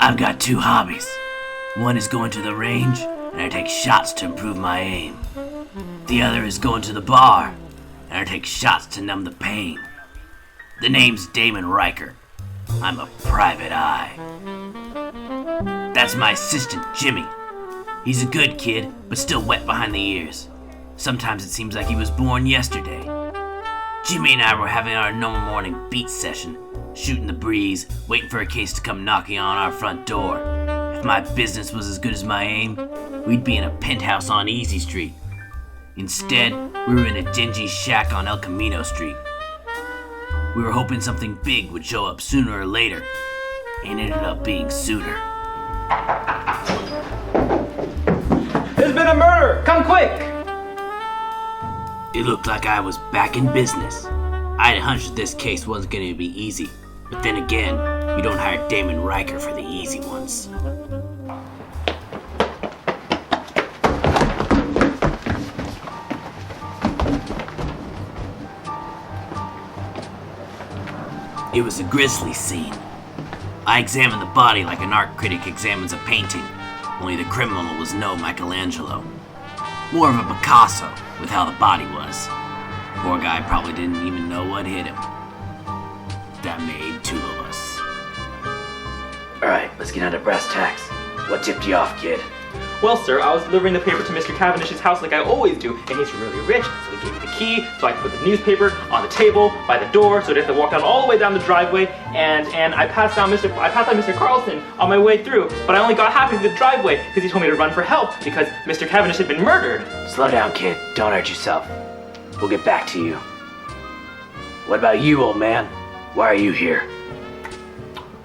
I've got two hobbies. One is going to the range, and I take shots to improve my aim. The other is going to the bar, and I take shots to numb the pain. The name's Damon Riker. I'm a private eye. That's my assistant, Jimmy. He's a good kid, but still wet behind the ears. Sometimes it seems like he was born yesterday. Jimmy and I were having our normal morning beat session, shooting the breeze, waiting for a case to come knocking on our front door. If my business was as good as my aim, we'd be in a penthouse on Easy Street. Instead, we were in a dingy shack on El Camino Street. We were hoping something big would show up sooner or later, and it ended up being sooner. There's been a murder! Come quick! It looked like I was back in business. I had a hunch that this case wasn't going to be easy, but then again, you don't hire Damon Riker for the easy ones. It was a grisly scene. I examined the body like an art critic examines a painting, only the criminal was no Michelangelo. More of a Picasso with how the body was. Poor guy probably didn't even know what hit him. That made two of us. Alright, let's get down to brass tacks. What tipped you off, kid? Well, sir, I was delivering the paper to Mr. Cavendish's house like I always do, and he's really rich, so he gave me the key so I could put the newspaper on the table by the door, so I didn't have to walk down all the way down the driveway. And I passed by Mr. Carlson on my way through, but I only got halfway through the driveway because he told me to run for help because Mr. Cavendish had been murdered. Slow down, kid. Don't hurt yourself. We'll get back to you. What about you, old man? Why are you here?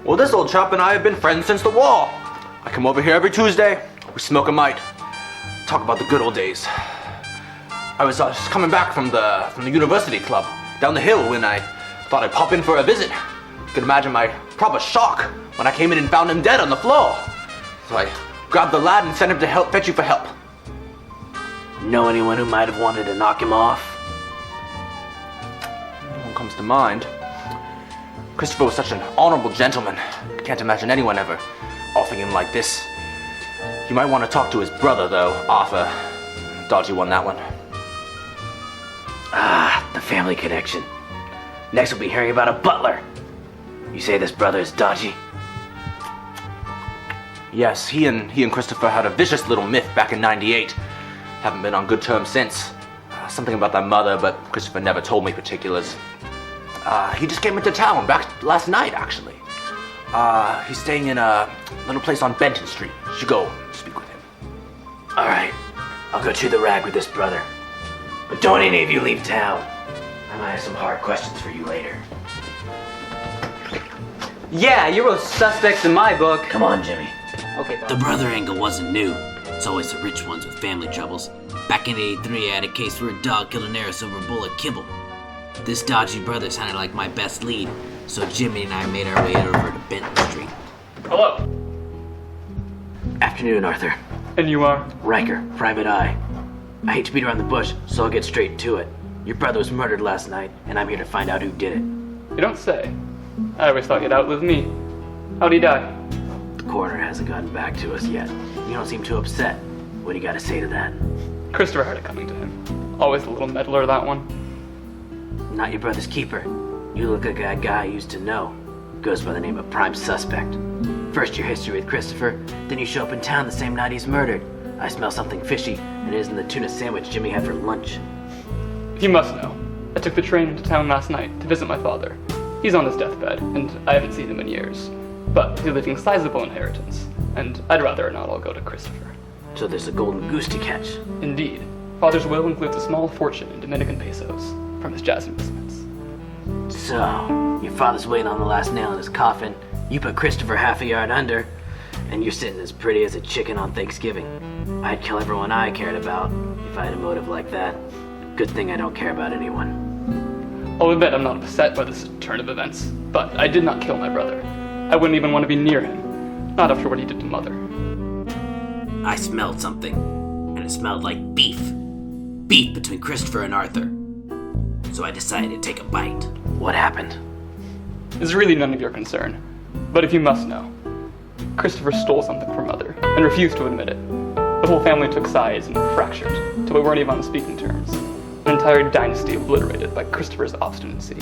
Well, this old chap and I have been friends since the war. I come over here every Tuesday. We smoke a mite. Talk about the good old days. I was just coming back from the university club down the hill when I thought I'd pop in for a visit. You can imagine my proper shock when I came in and found him dead on the floor. So I grabbed the lad and sent him to fetch you for help. Know anyone who might have wanted to knock him off? No one comes to mind. Christopher was such an honorable gentleman. Can't imagine anyone ever offering him like this. You might want to talk to his brother, though, Arthur. Dodgy one, that one. Ah, the family connection. Next we'll be hearing about a butler. You say this brother is dodgy? Yes, he and Christopher had a vicious little miff back in '98. Haven't been on good terms since. Something about their mother, but Christopher never told me particulars. He just came into town back last night, actually. He's staying in a little place on Benton Street. You should go speak with him. Alright, I'll go chew the rag with this brother. But don't any of you leave town. I might have some hard questions for you later. Yeah, you're both suspects in my book. Come on, Jimmy. Okay, Bob. The brother angle wasn't new. It's always the rich ones with family troubles. Back in '83, I had a case where a dog killed an heiress over a bowl of kibble. This dodgy brother sounded like my best lead, so Jimmy and I made our way over to Benton Street. Hello. Afternoon, Arthur. And you are? Riker, private eye. I hate to beat around the bush, so I'll get straight to it. Your brother was murdered last night, and I'm here to find out who did it. You don't say. I always thought you'd outlive me. How'd he die? The coroner hasn't gotten back to us yet. You don't seem too upset. What do you got to say to that? Christopher had it coming to him. Always a little meddler, that one. Not your brother's keeper. You look like a guy I used to know. Goes by the name of Prime Suspect. First your history with Christopher, then you show up in town the same night he's murdered. I smell something fishy, and it isn't the tuna sandwich Jimmy had for lunch. You must know. I took the train into town last night to visit my father. He's on his deathbed, and I haven't seen him in years. But he's leaving sizable inheritance, and I'd rather not all go to Christopher. So there's a golden goose to catch. Indeed. Father's will includes a small fortune in Dominican pesos from his jazz investments. So, your father's waiting on the last nail in his coffin, you put Christopher half a yard under, and you're sitting as pretty as a chicken on Thanksgiving. I'd kill everyone I cared about if I had a motive like that. Good thing I don't care about anyone. I'll admit I'm not upset by this turn of events, but I did not kill my brother. I wouldn't even want to be near him, not after what he did to Mother. I smelled something, and it smelled like beef. Beef between Christopher and Arthur. So I decided to take a bite. What happened? It's really none of your concern, but if you must know, Christopher stole something from Mother and refused to admit it. The whole family took sides and fractured, till we weren't even on speaking terms. An entire dynasty obliterated by Christopher's obstinacy.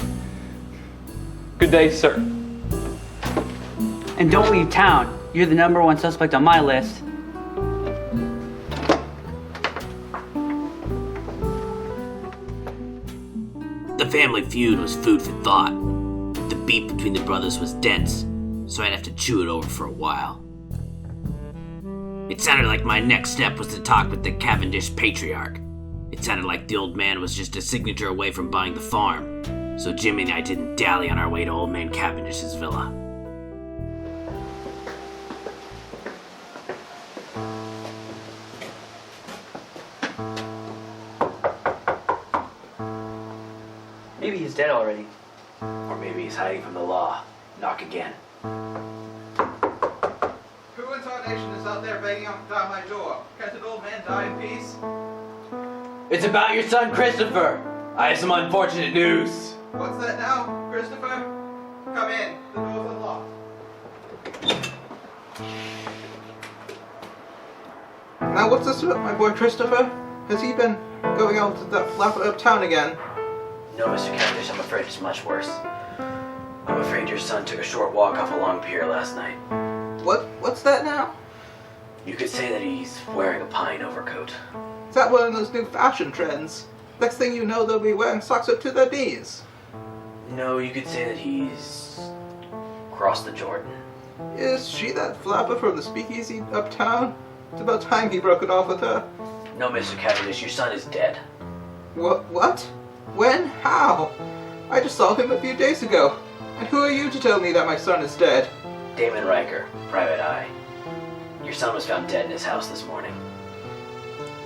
Good day, sir. And don't leave town. You're the #1 suspect on my list. The family feud was food for thought. The beef between the brothers was dense, so I'd have to chew it over for a while. It sounded like my next step was to talk with the Cavendish patriarch. It sounded like the old man was just a signature away from buying the farm, so Jimmy and I didn't dally on our way to old man Cavendish's villa. Maybe he's dead already. Or maybe he's hiding from the law. Knock again. Who in tarnation is out there banging down my door? Can't an old man die in peace? It's about your son, Christopher. I have some unfortunate news. What's that now, Christopher? Come in. The door's unlocked. Now, what's this about my boy Christopher? Has he been going out to that flapper uptown again? No, Mr. Cavendish, I'm afraid it's much worse. I'm afraid your son took a short walk off a long pier last night. What's that now? You could say that he's wearing a pine overcoat. Is that one of those new fashion trends? Next thing you know, they'll be wearing socks up to their knees. No, you could say that he's crossed the Jordan. Is she that flapper from the speakeasy uptown? It's about time he broke it off with her. No, Mr. Cavendish, your son is dead. What? When? How? I just saw him a few days ago. And who are you to tell me that my son is dead? Damon Riker, Private Eye. Your son was found dead in his house this morning.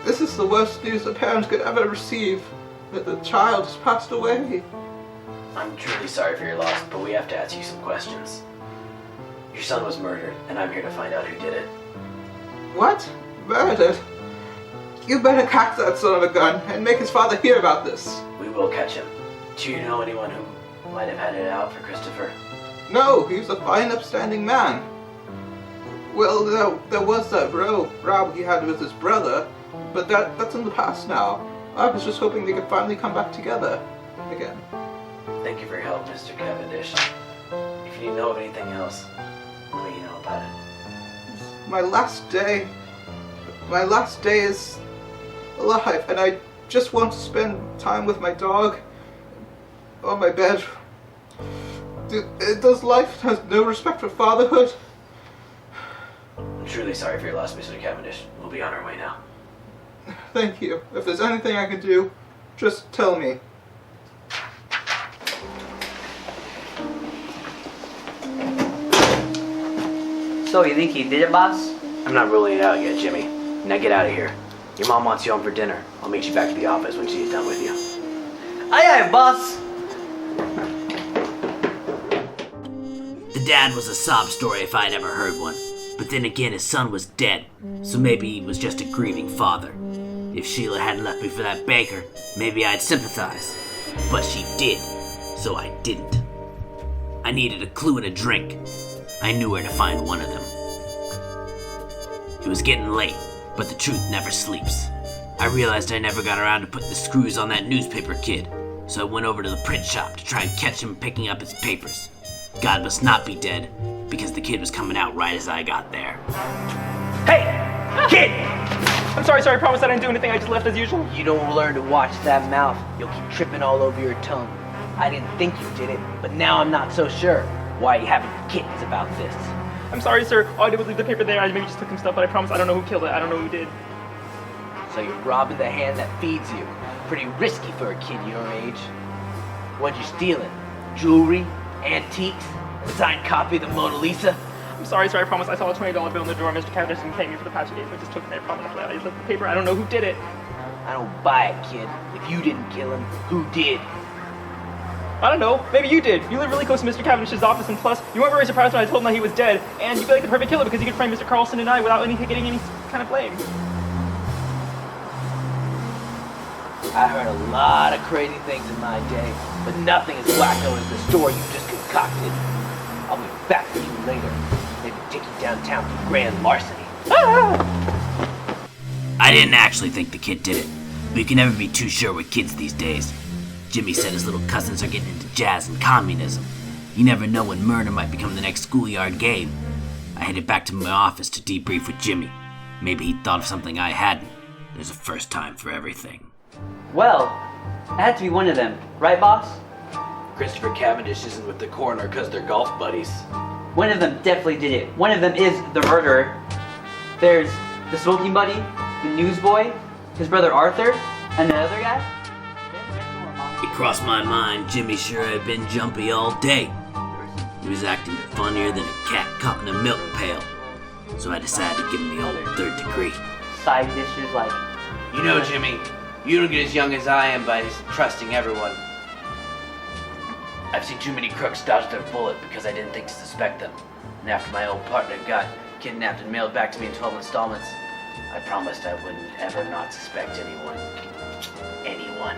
This is the worst news a parent could ever receive. That the child has passed away. I'm truly sorry for your loss, but we have to ask you some questions. Your son was murdered, and I'm here to find out who did it. What? Murdered? You better catch that son of a gun and make his father hear about this. We will catch him. Do you know anyone who might have had it out for Christopher? No, he was a fine, upstanding man. Well, there was that row he had with his brother, but that's in the past now. I was just hoping they could finally come back together again. Thank you for your help, Mr. Cavendish. If you know of anything else, let me know about it. My last day is alive, and I just want to spend time with my dog on my bed. Does life has no respect for fatherhood? I'm truly sorry for your loss, Mr. Cavendish. We'll be on our way now. Thank you. If there's anything I can do, just tell me. So, you think he did it, boss? I'm not ruling it out yet, Jimmy. Now get out of here. Your mom wants you home for dinner. I'll meet you back at the office when she's done with you. Aye, aye, boss. The dad was a sob story if I'd ever heard one. But then again, his son was dead, so maybe he was just a grieving father. If Sheila hadn't left me for that baker, maybe I'd sympathize. But she did, so I didn't. I needed a clue and a drink. I knew where to find one of them. It was getting late, but the truth never sleeps. I realized I never got around to putting the screws on that newspaper kid, so I went over to the print shop to try and catch him picking up his papers. God must not be dead, because the kid was coming out right as I got there. Hey! Kid! I'm sorry, I promise I didn't do anything. I just left as usual. You don't learn to watch that mouth, you'll keep tripping all over your tongue. I didn't think you did it, but now I'm not so sure. Why are you having kittens about this? I'm sorry, sir. All I did was leave the paper there. I maybe just took some stuff, but I promise I don't know who killed it. I don't know who did. So you're robbing the hand that feeds you. Pretty risky for a kid your age. What you stealing? Jewelry? Antiques? A signed copy of the Mona Lisa? I'm sorry, sir. I promise I saw a $20 bill in the drawer. Mr. Cavendish didn't pay me for the past few days, so I just took it there. I promise. I just left the paper. I don't know who did it. I don't buy it, kid. If you didn't kill him, who did? I don't know. Maybe you did. You live really close to Mr. Cavendish's office, and plus, you weren't very surprised when I told him that he was dead, and you'd be like the perfect killer because you could frame Mr. Carlson and I without getting any kind of blame. I heard a lot of crazy things in my day, but nothing as wacko as the story you just concocted. I'll be back with you later. Maybe take you downtown for grand larceny. I didn't actually think the kid did it, but you can never be too sure with kids these days. Jimmy said his little cousins are getting into jazz and communism. You never know when murder might become the next schoolyard game. I headed back to my office to debrief with Jimmy. Maybe he thought of something I hadn't. There's a first time for everything. Well, it had to be one of them, right, boss? Christopher Cavendish isn't with the coroner because they're golf buddies. One of them definitely did it. One of them is the murderer. There's the smoking buddy, the newsboy, his brother Arthur, and the other guy. It crossed my mind Jimmy sure had been jumpy all day. He was acting funnier than a cat caught in a milk pail. So I decided to give him the old third degree. Side dishes like... You know, Jimmy, you don't get as young as I am by trusting everyone. I've seen too many crooks dodge their bullet because I didn't think to suspect them. And after my old partner got kidnapped and mailed back to me in 12 installments, I promised I wouldn't ever not suspect anyone. Anyone.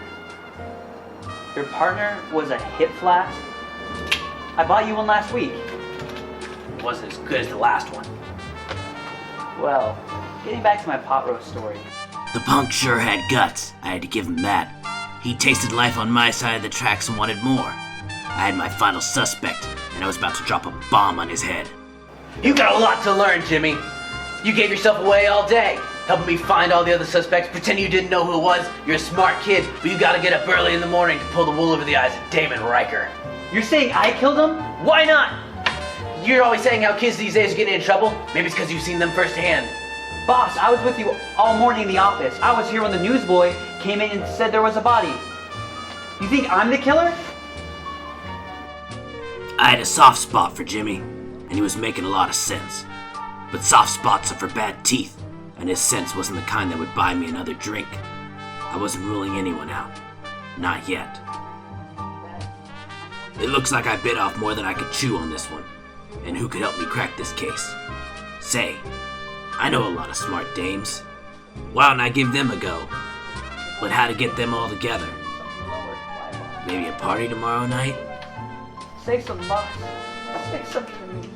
Your partner was a hip flash? I bought you one last week. It wasn't as good as the last one. Well, getting back to my pot roast story. The punk sure had guts. I had to give him that. He tasted life on my side of the tracks and wanted more. I had my final suspect, and I was about to drop a bomb on his head. You got a lot to learn, Jimmy. You gave yourself away all day, helping me find all the other suspects, pretending you didn't know who it was. You're a smart kid, but you gotta get up early in the morning to pull the wool over the eyes of Damon Riker. You're saying I killed him? Why not? You're always saying how kids these days are getting in trouble. Maybe it's because you've seen them firsthand. Boss, I was with you all morning in the office. I was here when the newsboy came in and said there was a body. You think I'm the killer? I had a soft spot for Jimmy, and he was making a lot of sense. But soft spots are for bad teeth, and his sense wasn't the kind that would buy me another drink. I wasn't ruling anyone out. Not yet. It looks like I bit off more than I could chew on this one. And who could help me crack this case? Say, I know a lot of smart dames. Why don't I give them a go? But how to get them all together? Maybe a party tomorrow night? Save some boss. Save some for me.